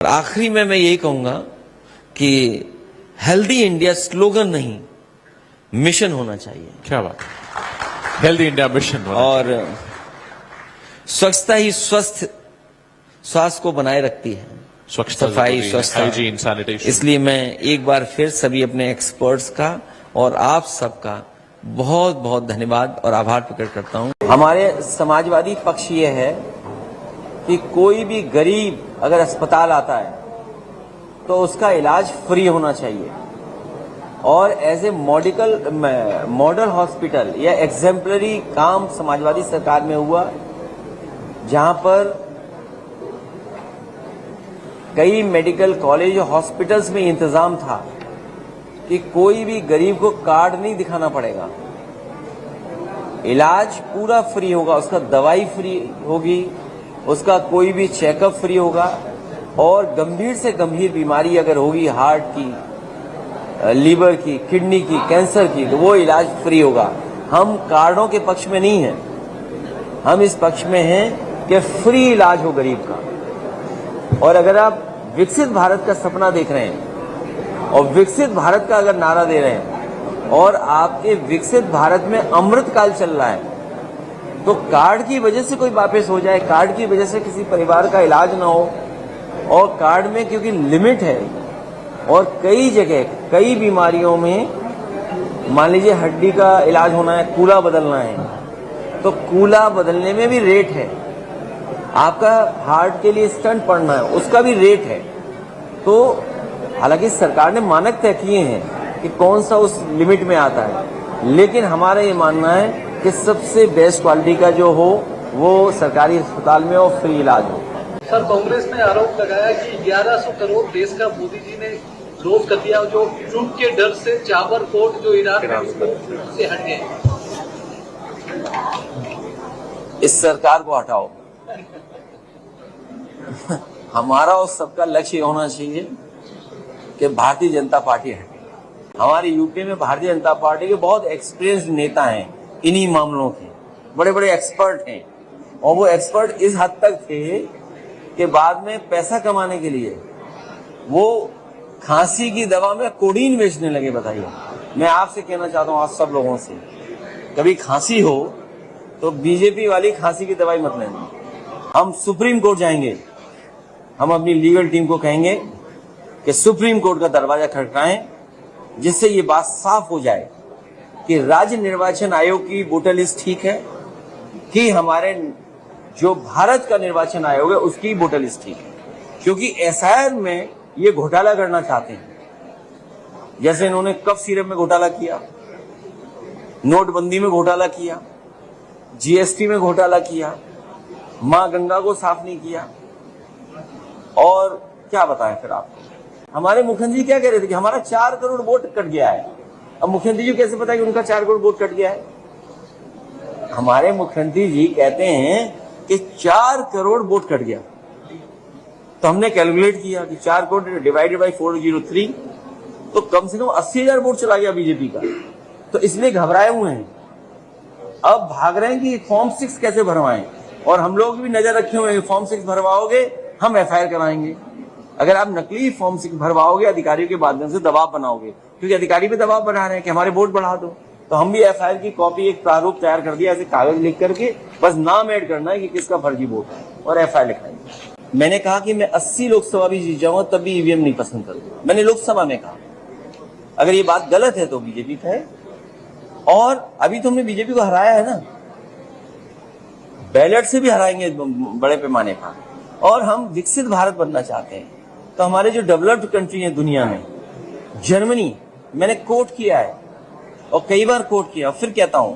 आखिरी में मैं यही कहूंगा कि हेल्दी इंडिया स्लोगन नहीं, मिशन होना चाहिए। क्या बात, हेल्दी इंडिया मिशन और स्वच्छता ही स्वास्थ्य को बनाए रखती है। स्वच्छता, सफाई, स्वच्छता, हाइजीन, सैनिटेशन। इसलिए मैं एक बार फिर सभी अपने एक्सपर्ट्स का और आप सबका बहुत बहुत धन्यवाद और आभार प्रकट करता हूं। हमारे समाजवादी पक्ष ये है कि कोई भी गरीब अगर अस्पताल आता है तो उसका इलाज फ्री होना चाहिए, और एज ए मॉडल हॉस्पिटल या एग्जेम्पलरी काम समाजवादी सरकार में हुआ, जहां पर कई मेडिकल कॉलेज और हॉस्पिटल्स में इंतजाम था कि कोई भी गरीब को कार्ड नहीं दिखाना पड़ेगा, इलाज पूरा फ्री होगा, उसका दवाई फ्री होगी, उसका कोई भी चेकअप फ्री होगा, और गंभीर से गंभीर बीमारी अगर होगी हार्ट की, लीवर की, किडनी की, कैंसर की, तो वो इलाज फ्री होगा। हम कार्डों के पक्ष में नहीं हैं, हम इस पक्ष में हैं कि फ्री इलाज हो गरीब का। और अगर आप विकसित भारत का सपना देख रहे हैं और विकसित भारत का अगर नारा दे रहे हैं और आपके विकसित भारत में अमृत काल चल रहा है, तो कार्ड की वजह से कोई वापस हो जाए, कार्ड की वजह से किसी परिवार का इलाज ना हो, और कार्ड में क्योंकि लिमिट है और कई जगह कई बीमारियों में मान लीजिए हड्डी का इलाज होना है, कूला बदलना है, तो कूला बदलने में भी रेट है, आपका हार्ट के लिए स्टंट पड़ना है उसका भी रेट है। तो हालांकि सरकार ने मानक तय किए हैं कि कौन सा उस लिमिट में आता है, लेकिन हमारा ये मानना है कि सबसे बेस्ट क्वालिटी का जो हो वो सरकारी अस्पताल में और फ्री इलाज हो। सर, कांग्रेस ने आरोप लगाया कि 1100 करोड़ देश का मोदी जी ने लॉस कर दिया, जो झूठ के डर से चाबर पोर्ट जो ईरान में से हट गए। इस सरकार को हटाओ। हमारा और सबका लक्ष्य होना चाहिए कि भारतीय जनता पार्टी हटे। हमारे यूपी में भारतीय जनता पार्टी के बहुत एक्सपीरियंस नेता हैं, इन्हीं मामलों के बड़े बड़े एक्सपर्ट हैं, और वो एक्सपर्ट इस हद तक थे कि बाद में पैसा कमाने के लिए वो खांसी की दवा में कोडीन बेचने लगे। बताइए, मैं आपसे कहना चाहता हूँ, आप सब लोगों से, कभी खांसी हो तो बीजेपी वाली खांसी की दवाई मत लेना। हम सुप्रीम कोर्ट जाएंगे, हम अपनी लीगल टीम को कहेंगे कि सुप्रीम कोर्ट का दरवाजा खटखटाएं, जिससे ये बात साफ हो जाए कि राज्य निर्वाचन आयोग की वोटर लिस्ट ठीक है कि हमारे जो भारत का निर्वाचन आयोग है उसकी वोटर लिस्ट ठीक है। क्योंकि एसआईआर में ये घोटाला करना चाहते हैं, जैसे इन्होंने कफ सिरप में घोटाला किया, नोटबंदी में घोटाला किया, जीएसटी में घोटाला किया, मां गंगा को साफ नहीं किया, और क्या बताएं फिर आपको। हमारे मुख्यमंत्री जी क्या कह रहे थे कि हमारा 4 करोड़ वोट कट गया है। अब मुख्यमंत्री जी कैसे पता है कि उनका 4 करोड़ वोट कट गया है? हमारे मुख्यमंत्री जी कहते हैं कि 4 करोड़ वोट कट गया। तो हमने कैलकुलेट किया कि 4 करोड़ डिवाइडेड बाई 403, तो कम से कम 80,000 वोट चला गया बीजेपी का। तो इसलिए घबराए हुए हैं, अब भाग रहे हैं कि फॉर्म 6 कैसे भरवाएं, और हम लोग भी नजर रखे हुए हैं, फॉर्म 6 भरवाओगे हम एफआईआर कराएंगे। अगर आप नकली फॉर्म 6 भरवाओगे, अधिकारियों के माध्यम से दबाव बनाओगे, क्योंकि अधिकारी भी दबाव बना रहे हैं कि हमारे वोट बढ़ा दो, तो हम भी एफआईआर की कॉपी, एक प्रारूप तैयार कर दिया, ऐसे कागज लिख करके बस नाम ऐड करना है कि किसका फर्जी वोट है और एफआईआर लिखाएंगे। मैंने कहा कि मैं 80 लोकसभा भी जीत जाऊंगा तब भी ईवीएम नहीं पसंद करूंगा, मैंने लोकसभा में कहा। अगर ये बात गलत है तो बीजेपी कहे, और अभी तो हमने बीजेपी को हराया है ना, बैलेट से भी हराएंगे बड़े पैमाने पर, और हम विकसित भारत बनना चाहते हैं। तो हमारे जो डेवलप्ड कंट्री है दुनिया में, जर्मनी, मैंने कोट किया है और कई बार कोट किया, फिर कहता हूं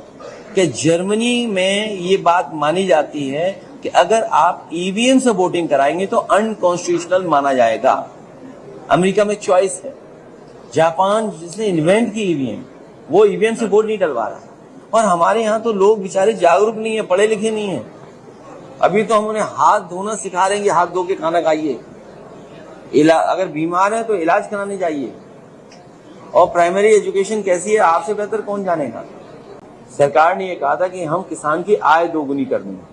कि जर्मनी में ये बात मानी जाती है कि अगर आप ईवीएम से वोटिंग कराएंगे तो अनकॉन्स्टिट्यूशनल माना जाएगा। अमेरिका में चॉइस है। जापान, जिसने इन्वेंट की ईवीएम, वो ईवीएम से वोट नहीं डलवा रहा। और हमारे यहाँ तो लोग बेचारे जागरूक नहीं है, पढ़े लिखे नहीं है। अभी तो हम उन्हें हाथ धोना सिखा रहे हैं, हाथ धो के खाना खाइए, अगर बीमार है तो इलाज कराने जाइए। और प्राइमरी एजुकेशन कैसी है आपसे बेहतर कौन जानेगा। सरकार ने ये कहा था कि हम किसान की आय दोगुनी करनी है,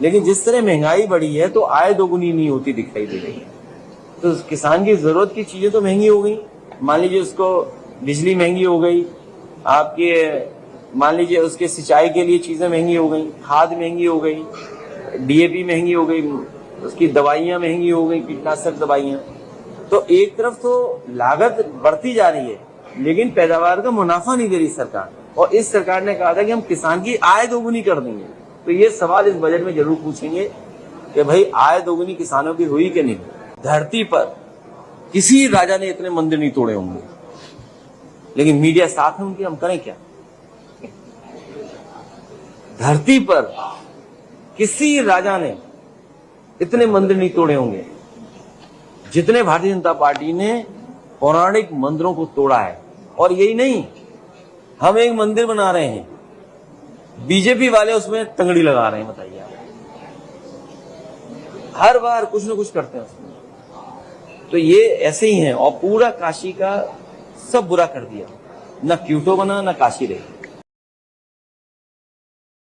लेकिन जिस तरह महंगाई बढ़ी है तो आय दोगुनी नहीं होती दिखाई दे रही है। तो किसान की जरूरत की चीजें तो महंगी हो गई। मान लीजिए उसको बिजली महंगी हो गई, आपके मान लीजिए उसके सिंचाई के लिए चीजें महंगी हो गई, खाद महंगी हो गई, डीएपी महंगी हो गई, उसकी दवाइयां महंगी हो गई, कीटनाशक दवाइयां। तो एक तरफ तो लागत बढ़ती जा रही है, लेकिन पैदावार का मुनाफा नहीं दे रही सरकार। और इस सरकार ने कहा था कि हम किसान की आय दोगुनी कर देंगे। तो ये सवाल इस बजट में जरूर पूछेंगे कि भाई आय दोगुनी किसानों की हुई कि नहीं। धरती पर किसी राजा ने इतने मंदिर नहीं तोड़े होंगे, लेकिन मीडिया साथ है उनके, हम करें क्या। धरती पर किसी राजा ने इतने मंदिर नहीं तोड़े होंगे जितने भारतीय जनता पार्टी ने पौराणिक मंदिरों को तोड़ा है। और यही नहीं, हम एक मंदिर बना रहे हैं, बीजेपी वाले उसमें तंगड़ी लगा रहे हैं। बताइए आप, हर बार कुछ न कुछ करते हैं उसमें। तो ये ऐसे ही हैं, और पूरा काशी का सब बुरा कर दिया, ना क्यूटो बना ना काशी रही।